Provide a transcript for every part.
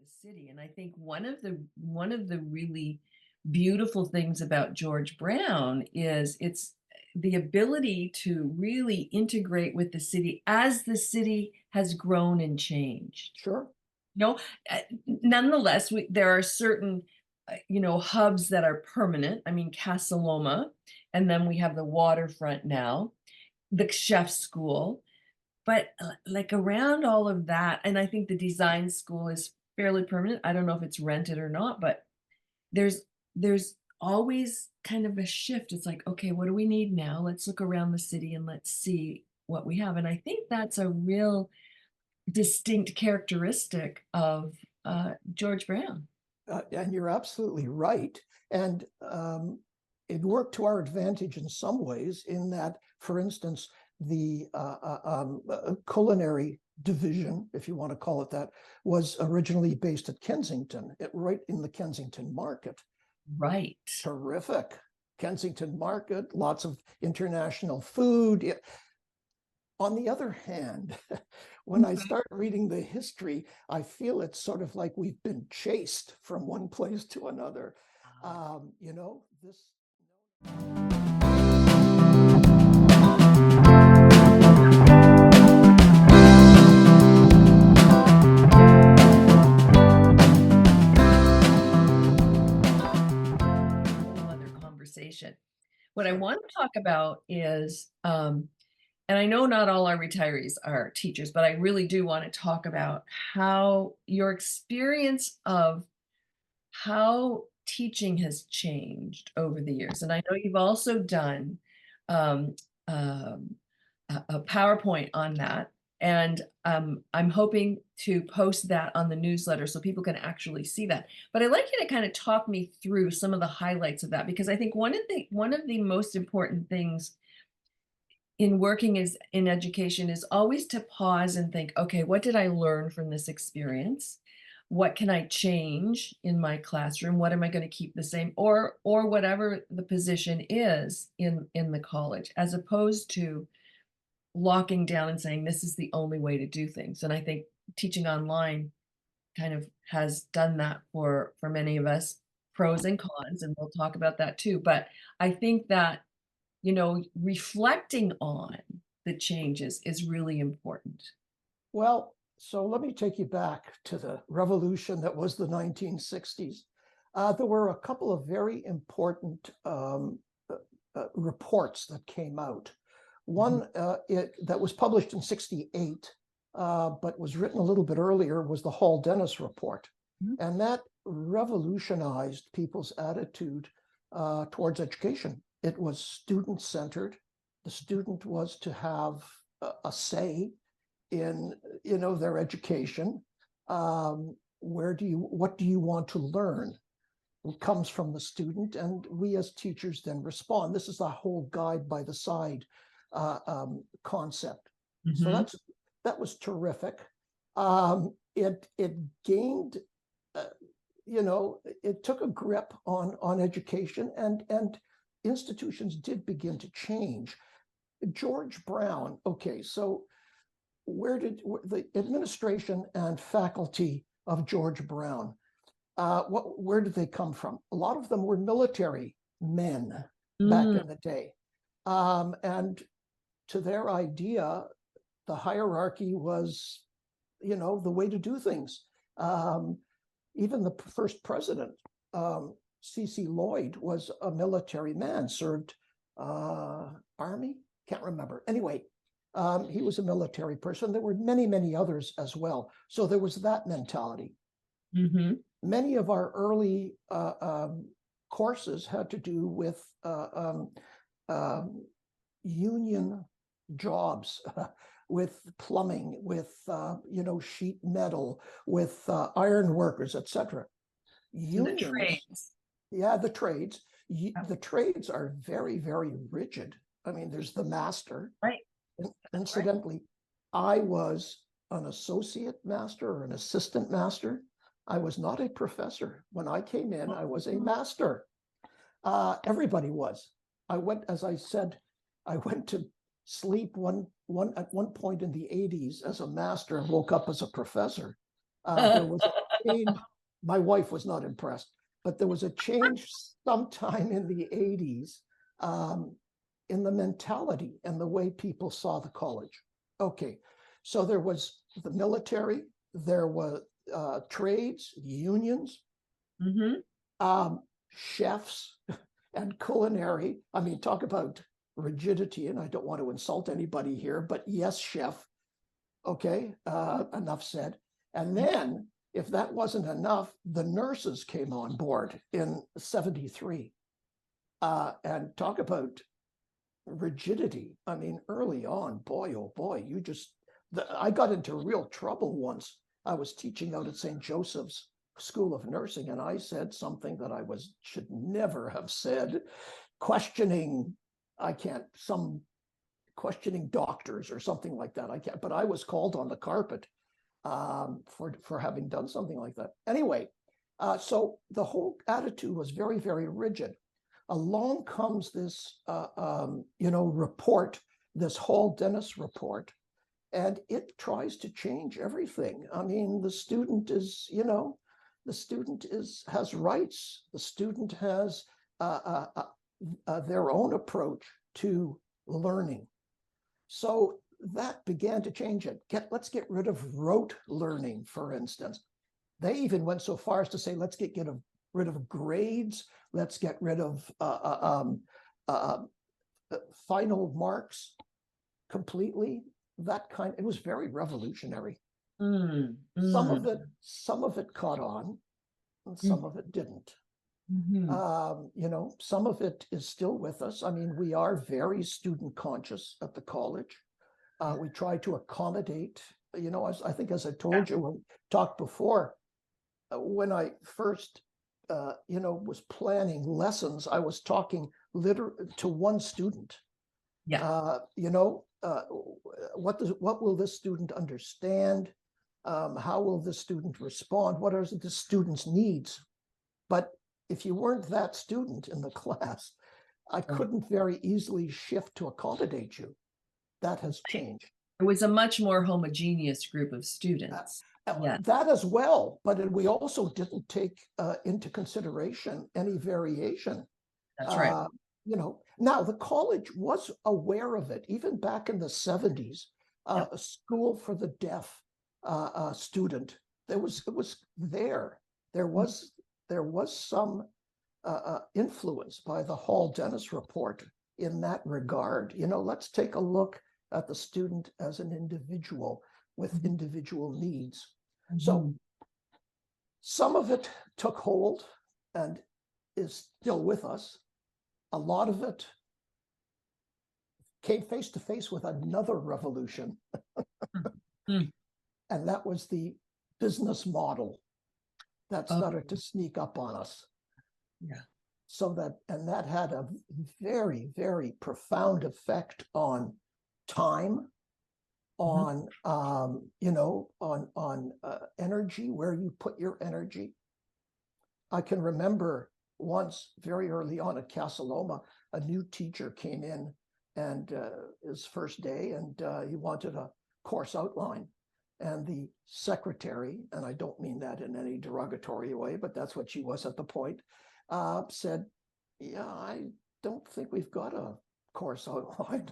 the city. And I think one of the really beautiful things about George Brown is it's the ability to really integrate with the city as the city has grown and changed. Sure. No, nonetheless, there are certain, hubs that are permanent. I mean, Casa Loma, and then we have the waterfront now, the chef school. But like around all of that, and I think the design school is fairly permanent. I don't know if it's rented or not, but there's there's always kind of a shift. It's like, okay, what do we need now? Let's look around the city and let's see what we have. And I think that's a real distinct characteristic of George Brown. And you're absolutely right. And it worked to our advantage in some ways, in that, for instance, the culinary division, if you want to call it that, was originally based at Kensington, right in the Kensington Market. Right. Terrific. Kensington Market, lots of international food. On the other hand, when I start reading the history, I feel it's sort of like we've been chased from one place to another. This. Whole other conversation. What I want to talk about is, and I know not all our retirees are teachers, but I really do want to talk about how your experience of how teaching has changed over the years. And I know you've also done um, um, a PowerPoint on that. And I'm hoping to post that on the newsletter so people can actually see that. But I'd like you to kind of talk me through some of the highlights of that, because I think one of the most important things in working is in education is always to pause and think, okay, what did I learn from this experience? What can I change in my classroom? What am I going to keep the same, or whatever the position is in the college, as opposed to locking down and saying this is the only way to do things. And I think teaching online kind of has done that for many of us, pros and cons, and we'll talk about that too. But I think that, reflecting on the changes is really important. Well, so let me take you back to the revolution that was the 1960s. There were a couple of very important reports that came out. One that was published in 68, but was written a little bit earlier, was the Hall Dennis Report. Mhm. And that revolutionized people's attitude towards education. It was student-centered. The student was to have a say in their education. What do you want to learn? It comes from the student, and we as teachers then respond. This is the whole guide by the side concept. So Mhm. that was terrific. It gained, it took a grip on education, and institutions did begin to change. George Brown. Okay, so where did the administration and faculty of George Brown? Where did they come from? A lot of them were military men back Mm. in the day, and to their idea, the hierarchy was, the way to do things. Even the first president, C.C. Lloyd, was a military man, served Army, can't remember. Anyway, he was a military person. There were many, many others as well. So there was that mentality. Mhm. Many of our early courses had to do with union jobs, with plumbing, with sheet metal, with iron workers, etc. And the Unions, trades. yeah, the trades. Yeah. The trades are very, very rigid. I mean, there's the master. Right. Right. Incidentally, I was an associate master or an assistant master. I was not a professor. When I came in, I was a master. Everybody was. As I said, I went to sleep at one point in the 80s as a master and woke up as a professor. There was mean, my wife was not impressed, but there was a change sometime in the 80s in the mentality and the way people saw the college. Okay, so there was the military, there were trades, unions, chefs, and culinary. I mean, talk about rigidity, and I don't want to insult anybody here, but yes, chef. Okay, enough said. And then, if that wasn't enough, the nurses came on board in 73. And talk about rigidity. I mean, early on, boy, oh boy, I got into real trouble once. I was teaching out at St. Joseph's School of Nursing, and I said something that should never have said, questioning doctors or something like that. I can't, but I was called on the carpet for having done something like that. Anyway, so the whole attitude was very, very rigid. Along comes this, report, this Hall-Dennis report, and it tries to change everything. I mean, the student has rights. The student has their own approach to learning. So that began to change it. Let's get rid of rote learning, for instance. They even went so far as to say, let's get rid of grades. Let's get rid of final marks completely. It was very revolutionary. Some of it caught on, and some of it didn't. Some of it is still with us. I mean, we are very student conscious at the college. We try to accommodate, as I told you when we talked before, when I first, was planning lessons, I was talking to one student. Yeah. What will this student understand? How will this student respond? What are the student's needs? But if you weren't that student in the class, I couldn't very easily shift to accommodate you. That has changed. It was a much more homogeneous group of students. That as well, but we also didn't take into consideration any variation. That's right. Now the college was aware of it, even back in the 70s. A school for the deaf student. It was there. There was some influence by the Hall-Dennis report in that regard. Let's take a look at the student as an individual with individual needs. So some of it took hold and is still with us. A lot of it came face to face with another revolution. And that was the business model that started to sneak up on us. That had a very, very profound effect on time, on energy, where you put your energy. I can remember once, very early on at Casa Loma, a new teacher came in, and his first day, and he wanted a course outline. And the secretary, and I don't mean that in any derogatory way, but that's what she was at the point, said, yeah, I don't think we've got a course outline.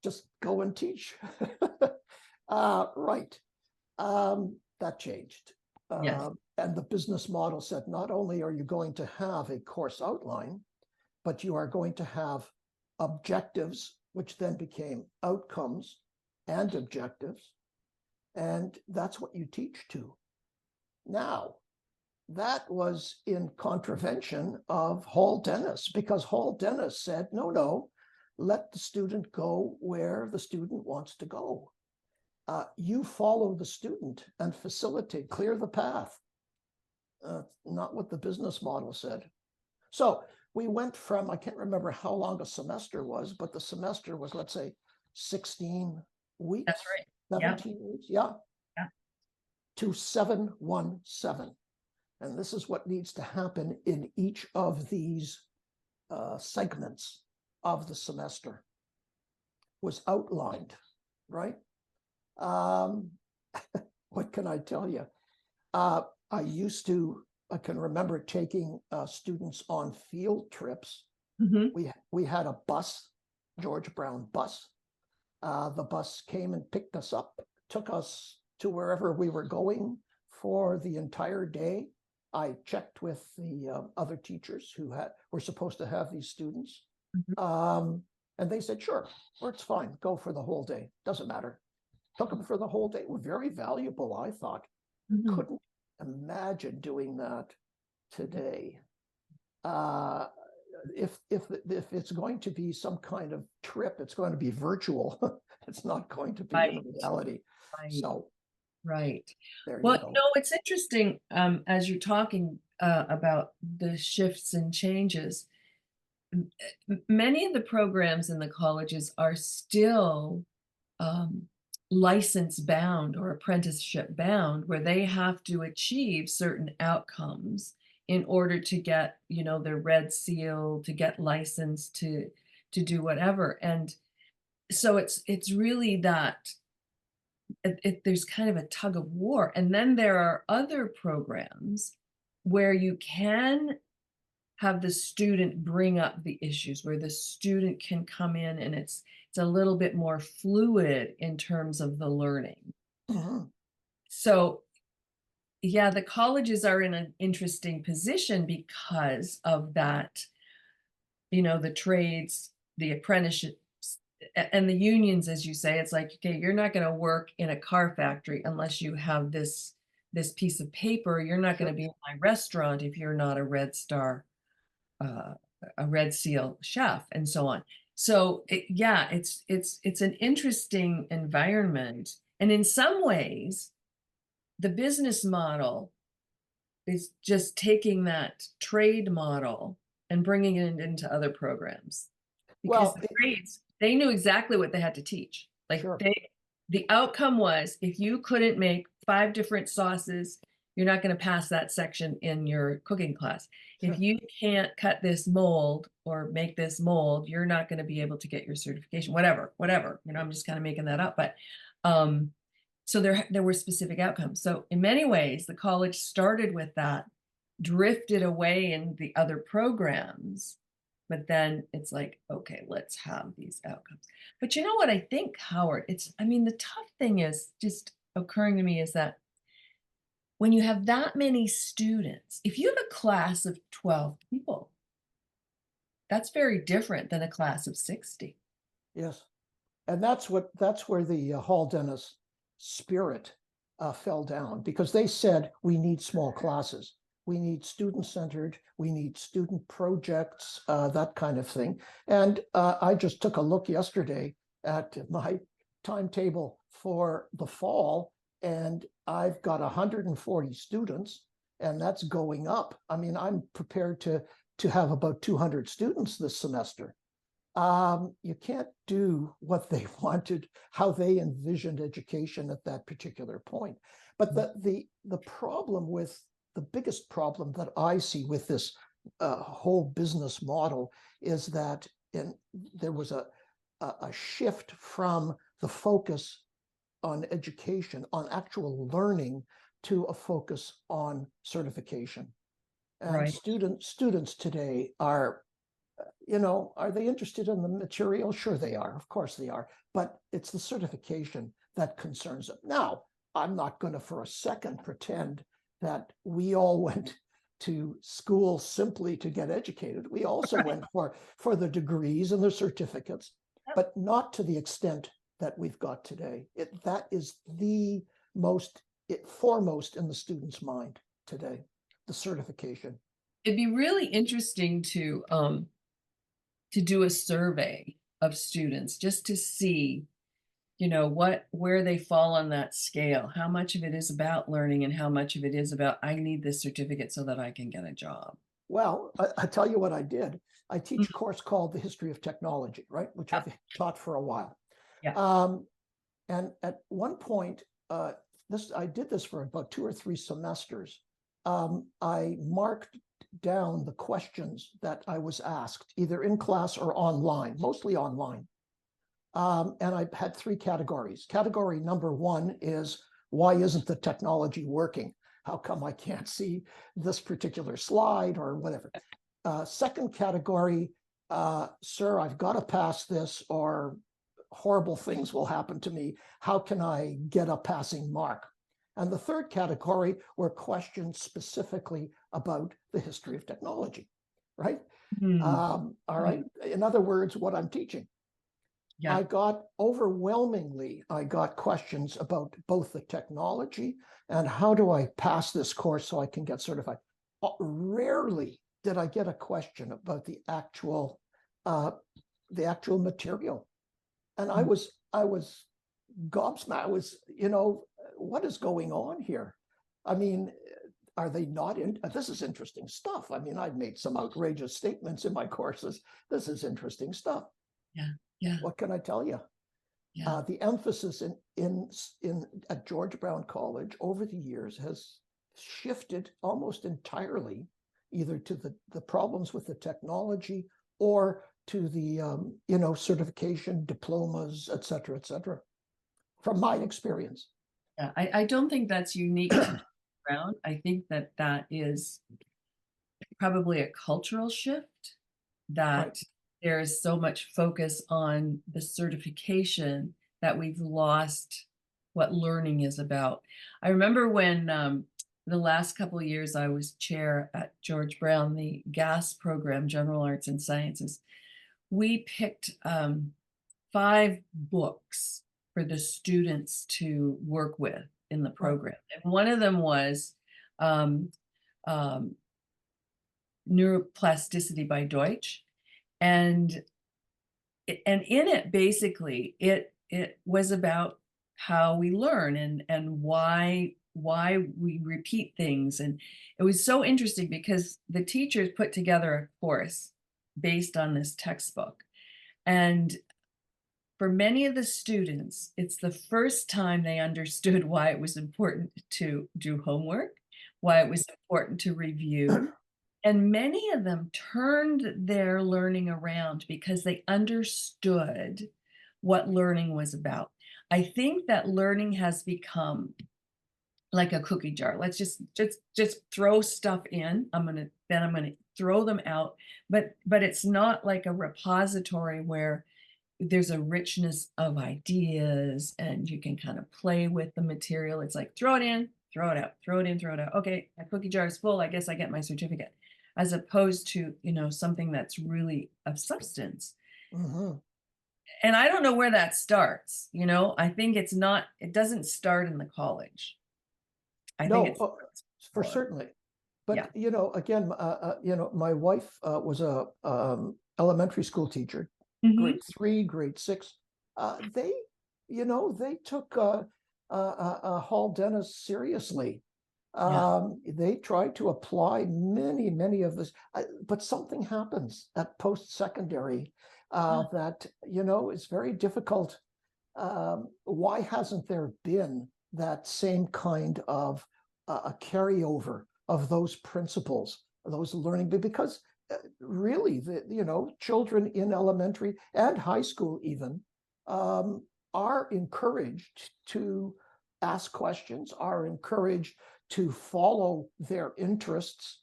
Just go and teach. Right. That changed. And the business model said, not only are you going to have a course outline, but you are going to have objectives, which then became outcomes and objectives. And that's what you teach to. Now, that was in contravention of Hall-Dennis, because Hall-Dennis said, no, let the student go where the student wants to go. You follow the student and facilitate, clear the path. Not what the business model said. So we went from, I can't remember how long a semester was, but the semester was, let's say, 16 weeks. That's right. 17 weeks, to 717. And this is what needs to happen in each of these segments of the semester, was outlined, right? What can I tell you? I can remember taking students on field trips. Mhm. We had a bus, George Brown bus. The bus came and picked us up, took us to wherever we were going for the entire day. I checked with the other teachers who were supposed to have these students. Mhm. And they said, sure, or it's fine, go for the whole day, doesn't matter. Took them for the whole day, were very valuable, I thought. Mhm. Couldn't imagine doing that today. Uh, if it's going to be some kind of trip, it's going to be virtual. It's not going to be in Right, reality. right, So right. there Well, you go. it's interesting, as you're talking, about the shifts and changes. Many of the programs in the colleges are still um, license bound or apprenticeship bound, where they have to achieve certain outcomes in order to get, their red seal, to get licensed to do whatever. And so it's really that there's kind of a tug of war. And then there are other programs where you can have the student bring up the issues, where the student can come in and it's a little bit more fluid in terms of the learning. Mhm. So yeah, the colleges are in an interesting position because of that, the trades, the apprenticeships, and the unions, as you say. It's like, okay, you're not going to work in a car factory unless you have this piece of paper. You're not going Sure. to be in my restaurant if you're not a Red Star, uh, a Red Seal chef, and so on. So yeah, it's an interesting environment, and in some ways, the business model is just taking that trade model and bringing it into other programs, because Well, the trades, they knew exactly what they had to teach. Like sure, the outcome was, if you couldn't make 5 different sauces, you're not going to pass that section in your cooking class. If sure. you can't cut this mold or make this mold, you're not going to be able to get your certification, whatever. I'm just kind of making that up. But um, so there were specific outcomes. So in many ways, the college started with that, drifted away in the other programs, but then it's like, okay, let's have these outcomes. But you know what I think, Howard? The tough thing is just occurring to me is that when you have that many students, if you have a class of 12 people, that's very different than a class of 60. Yes. And that's where the Hall Dennis spirit fell down, because they said we need small classes, we need student centered, we need student projects, that kind of thing. And I just took a look yesterday at my timetable for the fall, and I've got 140 students, and that's going up. I mean, I'm prepared to have about 200 students this semester. You can't do what they wanted, how they envisioned education at that particular point. But the problem with the biggest problem that I see with this whole business model is that there was a shift from the focus on education, on actual learning, to a focus on certification. And Right. students today are, are they interested in the material? Sure, they are. Of course, they are. But it's the certification that concerns them. Now, I'm not going to for a second pretend that we all went to school simply to get educated. We also Right. went for the degrees and the certificates, Yep. but not to the extent that we've got today. That is the foremost in the student's mind today, the certification. It'd be really interesting to do a survey of students just to see, where they fall on that scale, how much of it is about learning and how much of it is about, I need this certificate so that I can get a job. Well, I tell you what I did. I teach a Mhm. course called The History of Technology, right, which Yeah. I've taught for a while. Yeah. Um, and at one point, I did this for about 2 or 3 semesters. I marked down the questions that I was asked, either in class or online, mostly online. And I had 3 categories. Category number 1 is, why isn't the technology working? how come I can't see this particular slide or whatever. Second category, sir, I've got to pass this or horrible things will happen to me. How can I get a passing mark? And the third category were questions specifically about the history of technology, right? All right. In other words, what I'm teaching. Yeah. I got questions about both the technology and how do I pass this course so I can get certified. Rarely did I get a question about the actual material. And I was gobsmacked. I was, what is going on here? I mean, are they not in? This is interesting stuff. I mean, I've made some outrageous statements in my courses. This is interesting stuff. Yeah. Yeah. What can I tell you? Yeah. The emphasis at George Brown College over the years has shifted almost entirely either to the problems with the technology or to the certification, diplomas, et cetera, from my experience. Yeah. I don't think that's unique to Brown. I think that is probably a cultural shift, that Right. there's so much focus on the certification that we've lost what learning is about. I remember when the last couple of years I was chair at George Brown, the GAS program, General Arts and Sciences, we picked 5 books for the students to work with in the program. Right. And one of them was Neuroplasticity by Deutsch. And in it, basically, it was about how we learn and why we repeat things. And it was so interesting because the teachers put together a course based on this textbook. And for many of the students, it's the first time they understood why it was important to do homework, why it was important to review. And many of them turned their learning around because they understood what learning was about. I think that learning has become like a cookie jar. Let's just throw stuff in. I'm gonna throw them out. But it's not like a repository where there's a richness of ideas and you can kind of play with the material. It's like throw it in, throw it out, throw it in, throw it out. Okay, my cookie jar is full. I guess I get my certificate. As opposed to, something that's really of substance. Mm-hmm. And I don't know where that starts. I think it doesn't start in the college. I think it's for certainly. But, yeah. Again, my wife was a elementary school teacher, grade 3, grade 6. They took Hall Dennis seriously. They tried to apply many of this, but something happens at post-secondary that, is very difficult. Why hasn't there been that same kind of a carryover of those principles, those learning? Because really, children in elementary and high school even are encouraged to ask questions, are encouraged to follow their interests,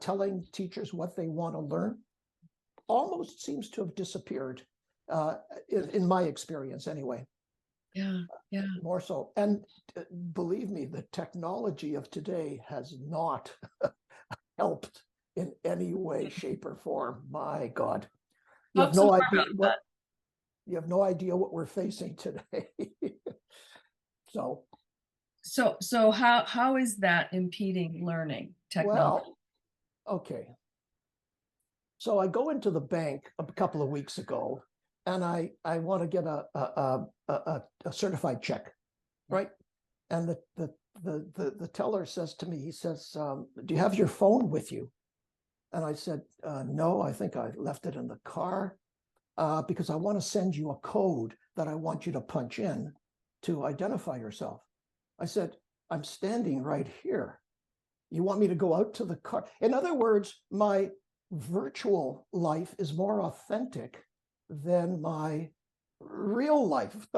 telling teachers what they want to learn, almost seems to have disappeared in my experience anyway. Yeah. More so. And believe me, the technology of today has not helped in any way, shape, or form. My God. You have no idea what we're facing today. So how is that impeding learning technology? Well, okay. So I go into the bank a couple of weeks ago, and I want to get a certified check, right? And the teller says to me, he says, "Do you have your phone with you?" And I said, "No, I think I left it in the car because I want to send you a code that I want you to punch in to identify yourself." I said, "I'm standing right here. You want me to go out to the car?" In other words, my virtual life is more authentic than my real life.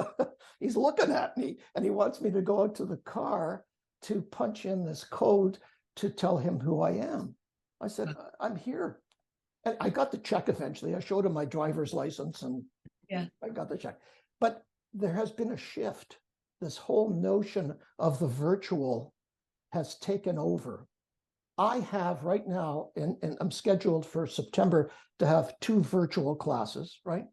He's looking at me and he wants me to go out to the car to punch in this code to tell him who I am. I said, I'm here. And I got the check eventually. I showed him my driver's license and Yeah. I got the check. But there has been a shift. This whole notion of the virtual has taken over. I have right now, and I'm scheduled for September to have 2 virtual classes, right?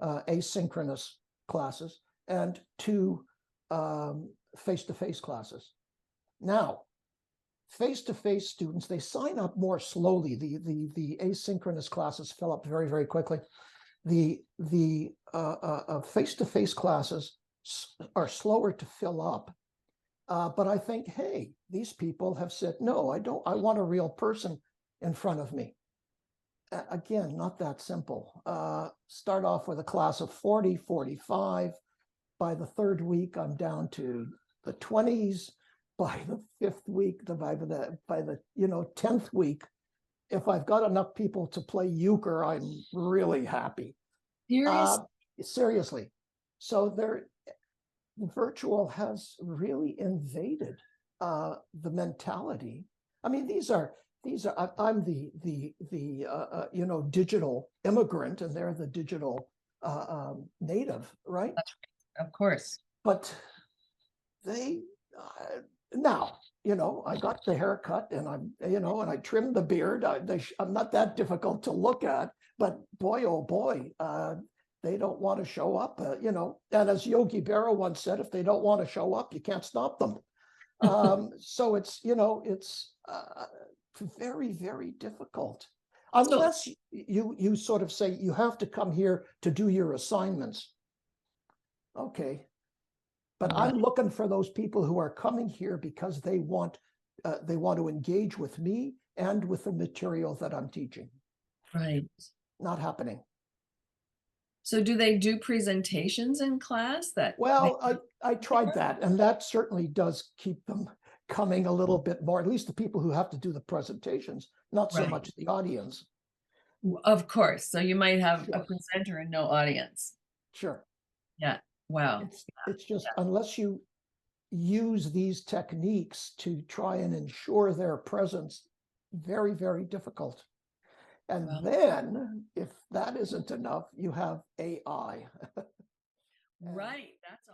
Asynchronous classes and 2 face-to-face classes. Now, face-to-face students, they sign up more slowly. The asynchronous classes fill up very, very quickly. The face-to-face classes are slower to fill up. But I think, hey, these people have said, no, I don't, I want a real person in front of me. Again, not that simple. Start off with a class of 40, 45. By the 3rd week, I'm down to the 20s. By the 5th week, by the 10th week, if I've got enough people to play euchre, I'm really happy. Seriously? Seriously. So virtual has really invaded the mentality. I mean, I'm the digital immigrant, and they're the digital native, right? Of course. But they now, I got the haircut, and and I trimmed the beard. I'm not that difficult to look at, but boy, oh boy, they don't want to show up, and as Yogi Berra once said, if they don't want to show up, you can't stop them. So it's very, very difficult. So, Unless you sort of say you have to come here to do your assignments. Okay. But right, I'm looking for those people who are coming here because they want to engage with me and with the material that I'm teaching. right. Not happening. So do they do presentations in class that Well, I tried that, and that certainly does keep them coming a little bit more, at least the people who have to do the presentations, not so right. much the audience. Of course. So you might have a Sure, presenter and no audience. sure. Yeah. Wow. It's just unless you use these techniques to try and ensure their presence, very, very difficult. And Well, then, if that isn't enough, you have AI. right. That's a